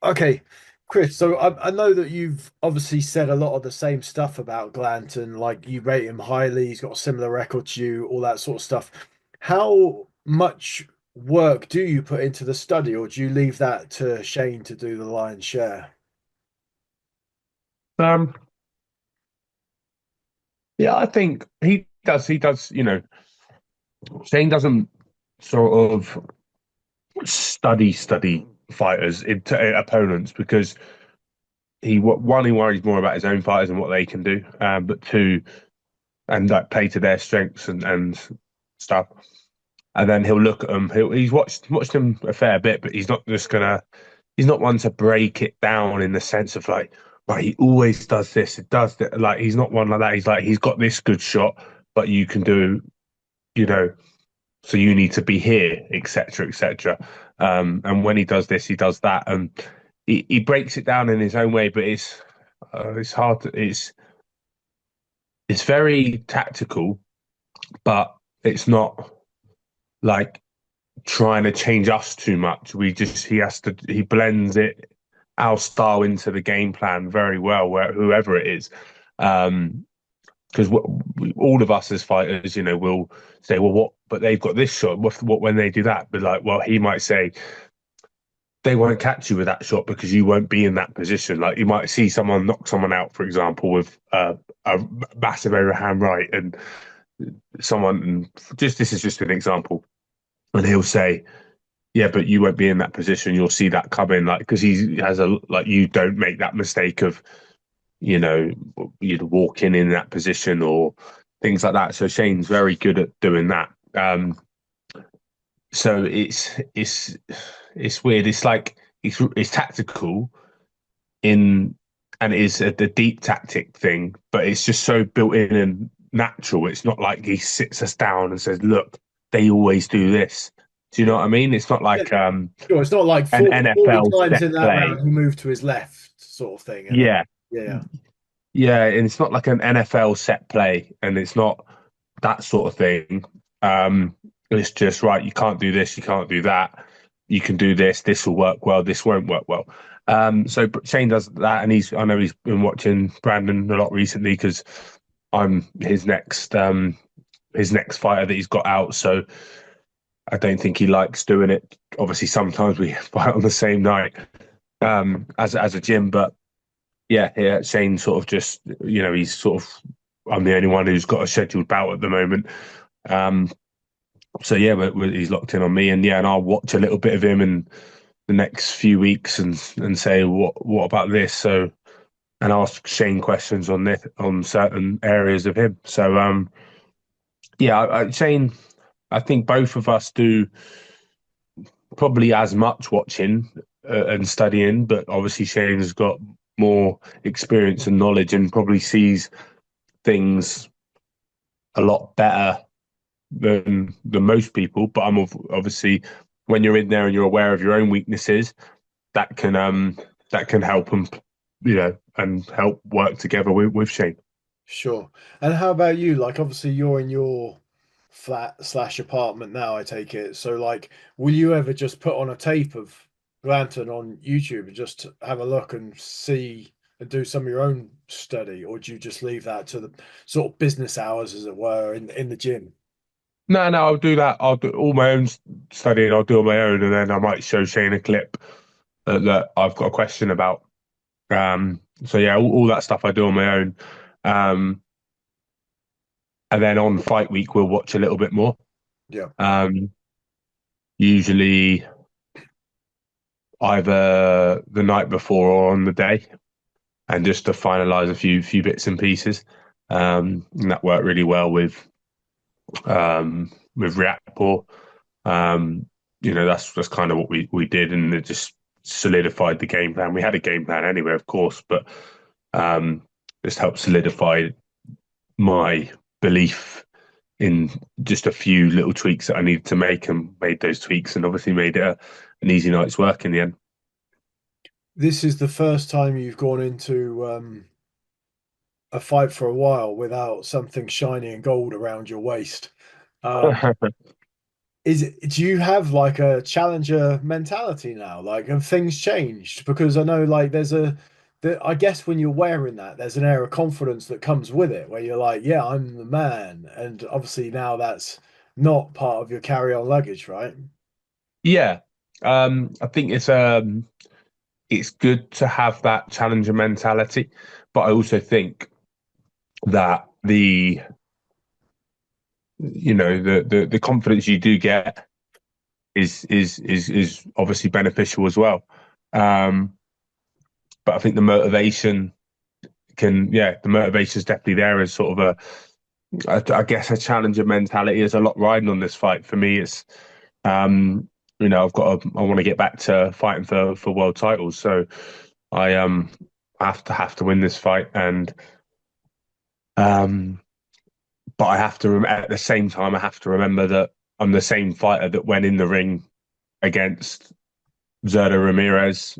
Okay, Chris. So I know that you've obviously said a lot of the same stuff about Glanton, like you rate him highly, he's got a similar record to you, all that sort of stuff. How much work do you put into the study, or do you leave that to Shane to do the lion's share? Um, yeah, I think he does. He does. Shane doesn't sort of study fighters into opponents because one, he worries more about his own fighters and what they can do, but two, and like play to their strengths and stuff. And then he'll look at them. He's watched them a fair bit, but he's not just gonna. He's not one to break it down in the sense of like, right, he always does this. It does that. Like he's not one like that. He's like he's got this good shot, but you can do, you know, so you need to be here, etc., etc. And when he does this, he does that, and he breaks it down in his own way. But it's hard. It's very tactical, but it's not like trying to change us too much. He blends our style into the game plan very well, where whoever it is. Because all of us as fighters, will say, well, what? But they've got this shot. What when they do that? But like, well, he might say they won't catch you with that shot because you won't be in that position. Like you might see someone knock someone out, for example, with a massive overhand right, and someone just this is just an example, and he'll say, yeah, but you won't be in that position. You'll see that coming, like because he has a like you don't make that mistake of you know you'd walking in that position or things like that. So Shane's very good at doing that. So it's weird. It's like it's tactical in and it is the deep tactic thing, but it's just so built in and natural. It's not like he sits us down and says, "Look, they always do this." Do you know what I mean? It's not Yeah, like sure. It's not like an 40 NFL times set in that play. round he moved to his left, sort of thing, and then Yeah, yeah, yeah, and it's not like an NFL set play, and it's not that sort of thing. It's just right. You can't do this. You can't do that. You can do this. This will work well. This won't work well. So Shane does that, and I know he's been watching Brandon a lot recently because I'm his next fighter that he's got out. So I don't think he likes doing it. Obviously, sometimes we fight on the same night as a gym, but yeah. Shane sort of just, he's sort of, I'm the only one who's got a scheduled bout at the moment. Um, so yeah, he's locked in on me, and yeah, and I'll watch a little bit of him in the next few weeks and say what about this? So and ask Shane questions on this on certain areas of him. So yeah, Shane, I think both of us do probably as much watching and studying, but obviously Shane's got more experience and knowledge and probably sees things a lot better than most people. But obviously when you're in there and you're aware of your own weaknesses, that can help them, and help work together with Shane. sure. And how about you? Like, obviously, you're in your flat slash apartment now, I take it. So, like, will you ever just put on a tape of Glanton on YouTube and just have a look and see and do some of your own study, or do you just leave that to the sort of business hours, as it were, in the gym? No, I'll do that. I'll do all my own studying. I'll do on my own, and then I might show Shane a clip that I've got a question about. So yeah, all that stuff I do on my own. Um, and then on fight week, we'll watch a little bit more. Yeah. Um, Usually either the night before or on the day, and just to finalize a few bits and pieces. And that worked really well with Reactport. Um, that's kind of what we did, and it just solidified the game plan. We had a game plan anyway, of course, but um, just helped solidify my belief in just a few little tweaks that I needed to make, and made those tweaks, and obviously made it an easy night's work in the end. This is the first time you've gone into a fight for a while without something shiny and gold around your waist. Um, do you have like a challenger mentality now? Like, have things changed? Because I know like I guess when you're wearing that, there's an air of confidence that comes with it where you're like, yeah, I'm the man. And obviously now that's not part of your carry-on luggage, right? Yeah, I think it's good to have that challenger mentality, but I also think that the confidence you do get is obviously beneficial as well. Um, but I think the motivation the motivation is definitely there as sort of I guess a challenger mentality. There's a lot riding on this fight. For me, it's um, I want to get back to fighting for world titles. So I have to win this fight, and um, but I have to at the same time I have to remember that I'm the same fighter that went in the ring against Zerda Ramirez.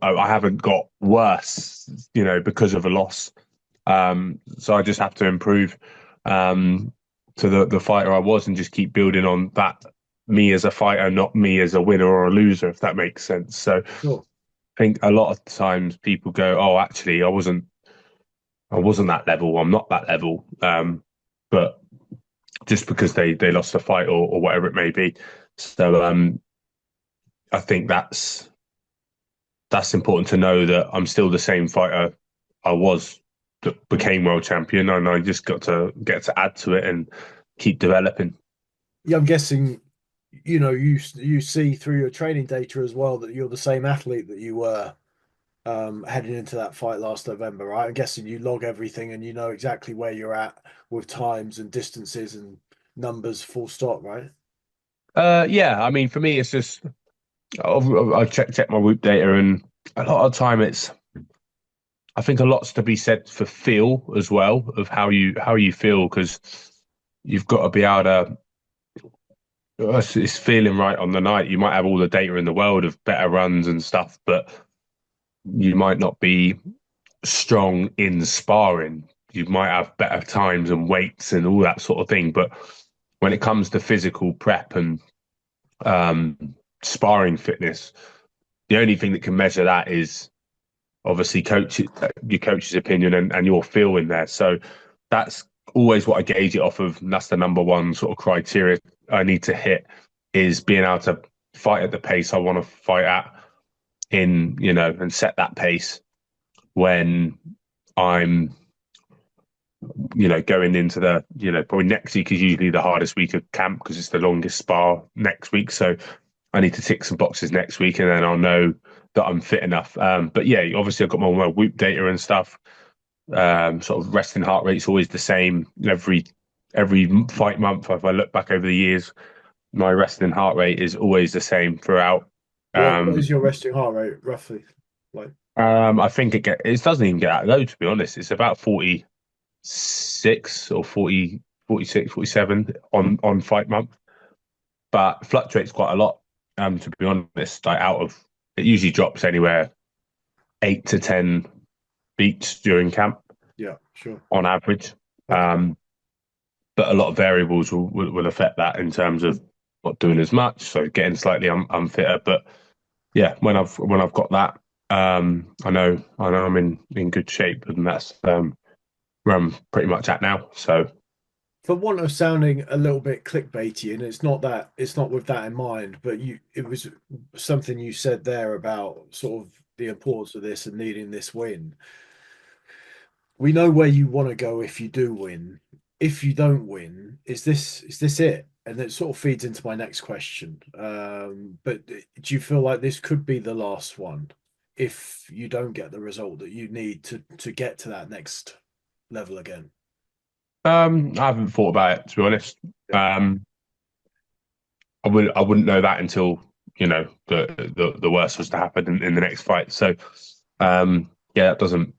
I haven't got worse, because of a loss. So I just have to improve to the fighter I was and just keep building on that me as a fighter, not me as a winner or a loser, if that makes sense. So Sure. I think a lot of times people go, "Oh, actually, I wasn't that level. I'm not that level." But just because they lost a fight or whatever it may be. So I think that's important to know that I'm still the same fighter I was that became world champion, and I just got to get to add to it and keep developing. Yeah, I'm guessing, you see through your training data as well that you're the same athlete that you were heading into that fight last November, right? I'm guessing you log everything and you know exactly where you're at with times and distances and numbers, full stop, right? Yeah, I mean, for me, it's just I check my Whoop data, and a lot of the time I think a lot's to be said for feel as well of how you feel because you've got to be able to. It's feeling right on the night. You might have all the data in the world of better runs and stuff, but you might not be strong in sparring. You might have better times and weights and all that sort of thing. But when it comes to physical prep and sparring fitness, the only thing that can measure that is obviously your coach's opinion and your feel in there. So that's always what I gauge it off of. And that's the number one sort of criteria I need to hit is being able to fight at the pace I want to fight at and set that pace when I'm going into probably next week is usually the hardest week of camp because it's the longest spar next week. So I need to tick some boxes next week and then I'll know that I'm fit enough. But yeah, obviously I've got my Whoop data and stuff. Sort of resting heart rate's always the same every fight month. If I look back over the years, my resting heart rate is always the same throughout. What is Um, your resting heart rate roughly? Like, I think it doesn't even get that low to be honest. It's about 46 or 40, 46, 47 on fight month, but fluctuates quite a lot. To be honest, like it usually drops anywhere 8 to 10 beats during camp yeah, sure. on average. Okay. But a lot of variables will affect that in terms of not doing as much, so getting slightly unfitter. But yeah, when I've got that, I know I'm in good shape, and that's where I'm pretty much at now. So For want of sounding a little bit clickbaity, and it's not with that in mind, but it was something you said there about sort of the importance of this and needing this win. We know where you want to go if you do win. If you don't win, is this it? And it sort of feeds into my next question. But do you feel like this could be the last one if you don't get the result that you need to get to that next level again? I haven't thought about it to be honest. Yeah. Um, I wouldn't know that until the worst was to happen in the next fight. So yeah, that doesn't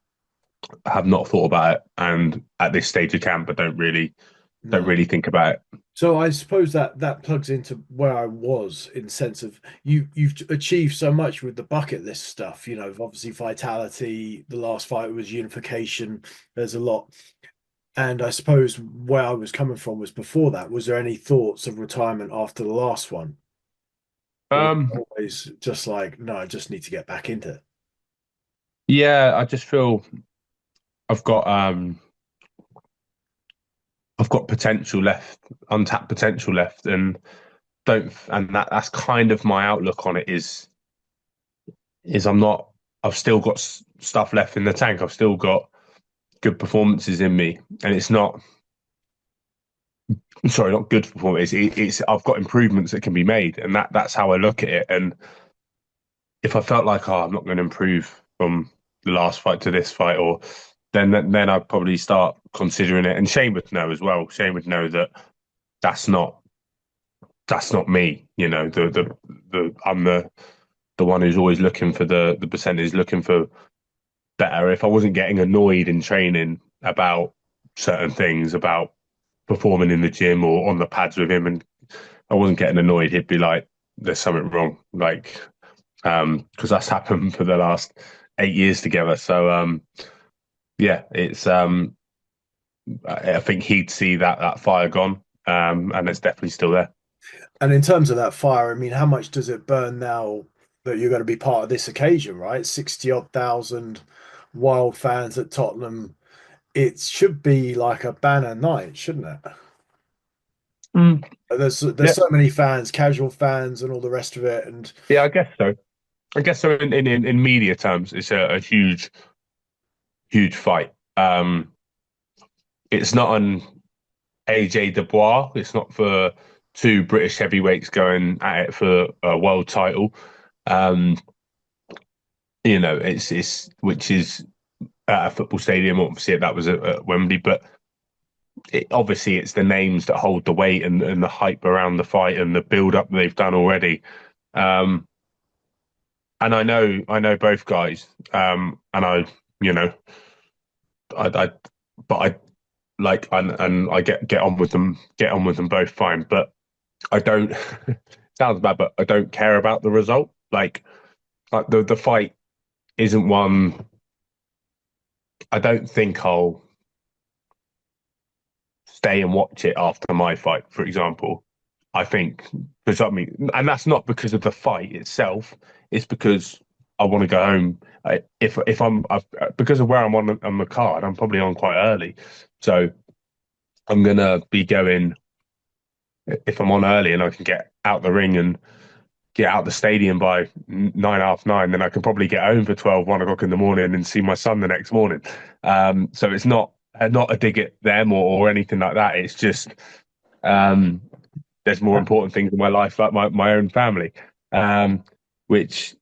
I have not thought about it, and at this stage of camp, I don't No. really think about it. So I suppose that plugs into where I was in sense of you've achieved so much with the bucket list stuff, obviously vitality, the last fight was unification. There's a lot. And I suppose where I was coming from was before that. Was there any thoughts of retirement after the last one? Or was it Um, always just like, no, I just need to get back into it? yeah, I just feel I've got um I've got potential left, untapped potential left, and don't and that's kind of my outlook on it is I'm not I've still got stuff left in the tank. I've still got good performances in me, and it's not sorry, not good performance. It's I've got improvements that can be made, and that's how I look at it. And if I felt like, oh, I'm not going to improve from the last fight to this fight, or then I'd probably start considering it. And Shane would know as well. Shane would know that that's not that's not me. You know, the I'm the one who's always looking for the percentage, looking for better. If I wasn't getting annoyed in training about certain things, about performing in the gym or on the pads with him, and I wasn't getting annoyed, he'd be like, "There's something wrong." Like, because that's happened for the last 8 years together. So, yeah, it's I think he'd see that fire gone, and it's definitely still there. And in terms of that fire, I mean, how much does it burn now that you're going to be part of this occasion, right? 60 odd thousand wild fans at Tottenham. It should be like a banner night, shouldn't it? Mm, There's yeah, so many fans, casual fans, and all the rest of it. And yeah, I guess so. I guess so. In media terms, it's a huge fight. It's not an AJ Dubois. It's not for two British heavyweights going at it for a world title. Um, it's which is at a football stadium. Obviously, that was at Wembley, but obviously it's the names that hold the weight and the hype around the fight and the build up they've done already. Um, and I know both guys, and you know, I but I like and I get on with them, both fine. But I don't. Sounds bad, but I don't care about the result. Like the fight isn't one. I don't think I'll stay and watch it after my fight, for example. I think because I mean, and that's not because of the fight itself. It's because I want to go home. If because of where I'm on the card, I'm probably on quite early, so I'm gonna be going. If I'm on early and I can get out the ring and get out the stadium by 9:30, then I can probably get home for 1 o'clock in the morning and see my son the next morning. So it's not a dig at them or anything like that. It's just um, there's more important things in my life, like my own family. Um, which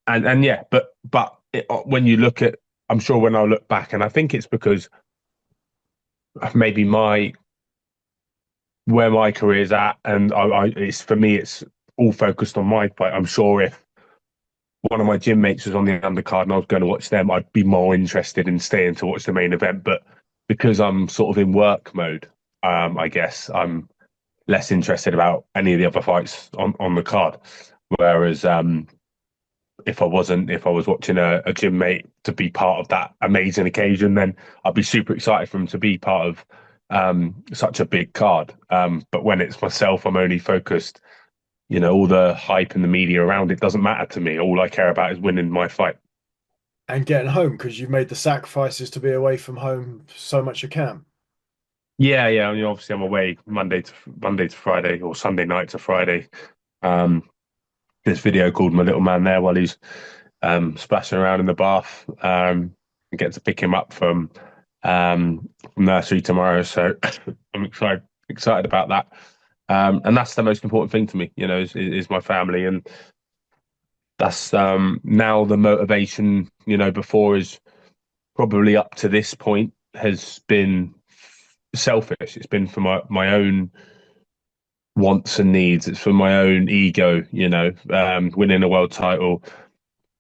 and yeah, when you look at, I'm sure when I look back, and I think it's because maybe my where my career's at, and it's for me, it's all focused on my fight. I'm sure if one of my gym mates was on the undercard and I was going to watch them, I'd be more interested in staying to watch the main event. But because I'm sort of in work mode, I guess I'm less interested about any of the other fights on the card. Whereas if I was watching a gym mate to be part of that amazing occasion, then I'd be super excited for him to be part of such a big card. But when it's myself, I'm only focused. All the hype and the media around it doesn't matter to me. All I care about is winning my fight. getting home because you've made the sacrifices to be away from home so much you can. Yeah, yeah. I mean, obviously, I'm away Monday to Friday or Sunday night to Friday. Um, this video called my little man there while he's splashing around in the bath. And get to pick him up from nursery tomorrow. So I'm excited about that. And that's the most important thing to me, is my family, and that's now the motivation. Before is probably up to this point has been selfish. It's been for my own wants and needs. It's for my own ego, winning a world title,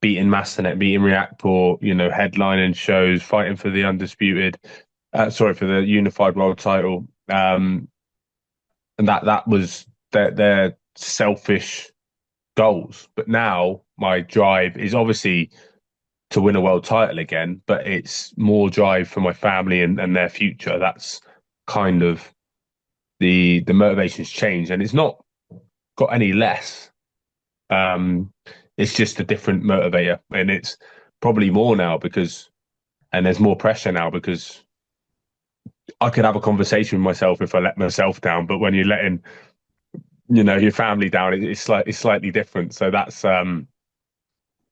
beating Mastinet, beating Reactor, headlining shows, fighting for the for the unified world title. And that was their selfish goals. But now my drive is obviously to win a world title again, but it's more drive for my family and their future. That's kind of the motivation's changed, and it's not got any less. Um, it's just a different motivator, and it's probably more now because, and there's more pressure now because I could have a conversation with myself if I let myself down, but when you're letting, your family down, it's slightly different. So that's I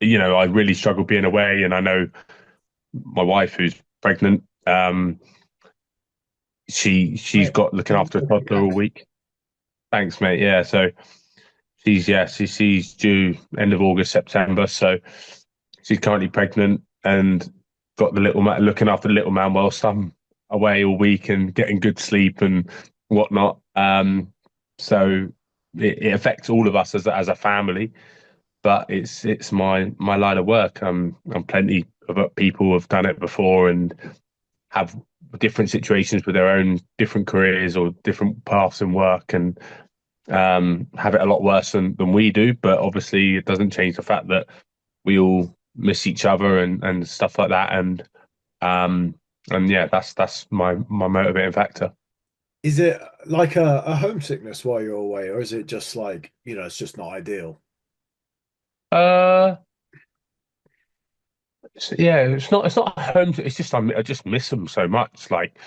really struggle being away, and I know my wife who's pregnant. She's Mate, got looking after a toddler all congrats. week. Thanks, mate. Yeah, so she's due end of August, September. So she's currently pregnant and got the little man looking after the little man whilst I'm away all week and getting good sleep and whatnot. So it affects all of us as a family, but it's my line of work. I'm plenty of people who have done it before and have different situations with their own different careers or different paths in work and have it a lot worse than we do. But obviously, it doesn't change the fact that we all miss each other and stuff like that. And yeah, that's my motivating factor. Is it like a homesickness while you're away, or is it just like, it's just not ideal? Uh, yeah, it's not home. It's just I just miss them so much. Like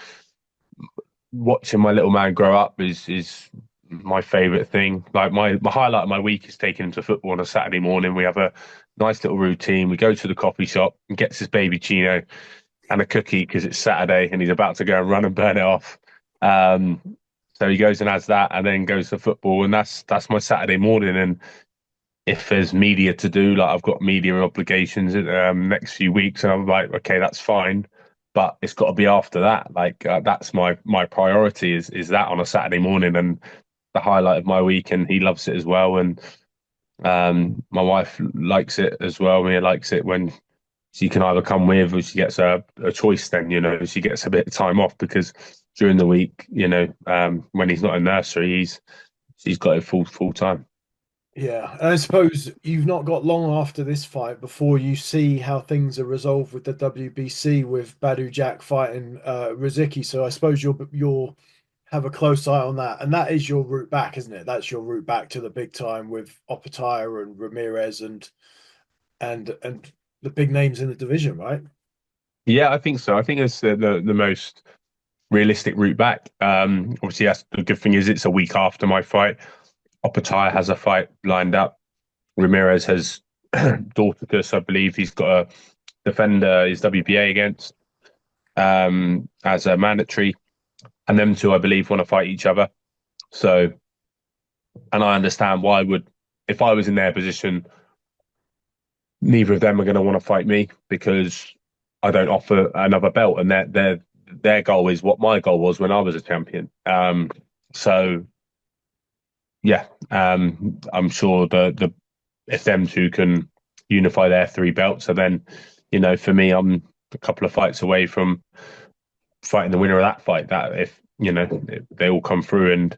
watching my little man grow up is my favorite thing. Like my highlight of my week is taking him to football on a Saturday morning. We have a nice little routine. We go to the coffee shop and gets his baby Chino and a cookie because it's Saturday and he's about to go and run and burn it off. Um, so he goes and has that and then goes to football, and that's my Saturday morning. And if there's media to do, like I've got media obligations in next few weeks, and I'm like, okay, that's fine, but it's got to be after that. Like that's my priority is that on a Saturday morning and the highlight of my week, and he loves it as well. And my wife likes it as well. Mia likes it when she can either come with or she gets a choice. Then she gets a bit of time off because during the week, when he's not in nursery, she's got it full time. Yeah, and I suppose you've not got long after this fight before you see how things are resolved with the WBC with Badu Jack fighting Riziki. So I suppose you'll have a close eye on that, and that is your route back, isn't it? That's your route back to the big time with Opetaya and Ramirez and the big names in the division, right? Yeah, I think so. I think it's the most realistic route back. Obviously, that's the good thing is it's a week after my fight. Opetaya has a fight lined up. Ramirez has Dorticus, I believe he's got a defender his WBA against as a mandatory, and them two, I believe, want to fight each other. So, and I understand why would if I was in their position, neither of them are going to want to fight me because I don't offer another belt, and their goal is what my goal was when I was a champion. So yeah, I'm sure the if them two can unify their three belts, so then for me, I'm a couple of fights away from fighting the winner of that fight. That if they all come through and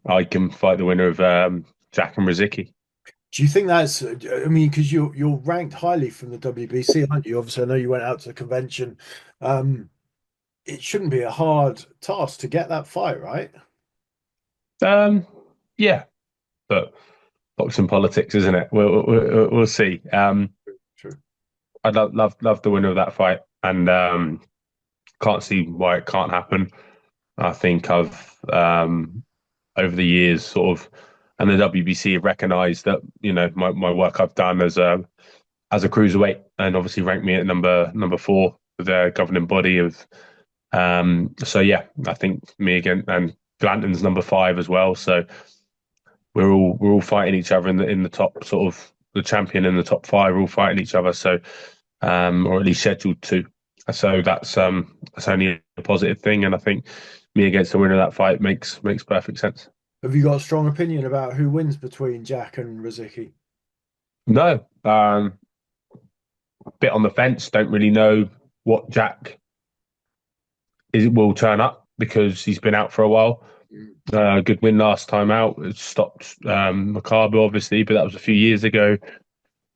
I can fight the winner of Jack and Riziki. Do you think that's? I mean, because you're ranked highly from the WBC, aren't you? Obviously, I know you went out to the convention. Um, it shouldn't be a hard task to get that fight, right? Um, yeah, but boxing politics, isn't it? We'll see. True. I'd love the winner of that fight, and can't see why it can't happen. I think I've over the years sort of, and the WBC have recognised that my work I've done as a cruiserweight, and obviously ranked me at number four for their governing body of. So yeah, I think me again and Glanton's number five as well. So we're all fighting each other in the top sort of the champion in the top five. We're all fighting each other. So or at least scheduled to. So that's only a positive thing, and I think me against the winner of that fight makes perfect sense. Have you got a strong opinion about who wins between Jack and Riziki? No, bit on the fence. Don't really know what Jack is will turn up because he's been out for a while. Good win last time out. It stopped Makabu, obviously, but that was a few years ago.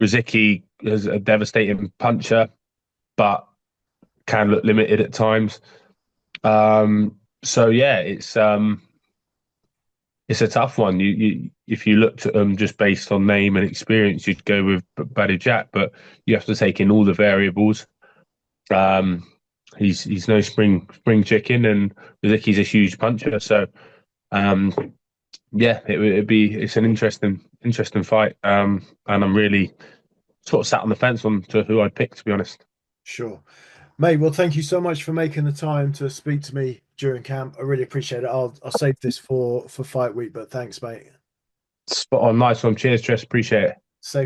Riziki is a devastating puncher, but can look limited at times. So yeah, it's a tough one. You if you looked at them just based on name and experience, you'd go with Badou Jack, but you have to take in all the variables. Um, he's no spring chicken, and Rizicky's a huge puncher. So yeah, it's an interesting fight. And I'm really sort of sat on the fence on to who I'd pick, to be honest. Sure. Mate, well, thank you so much for making the time to speak to me during camp. I really appreciate it. I'll save this for fight week, but thanks, mate. Spot on, nice one. Cheers, Tress. Appreciate it.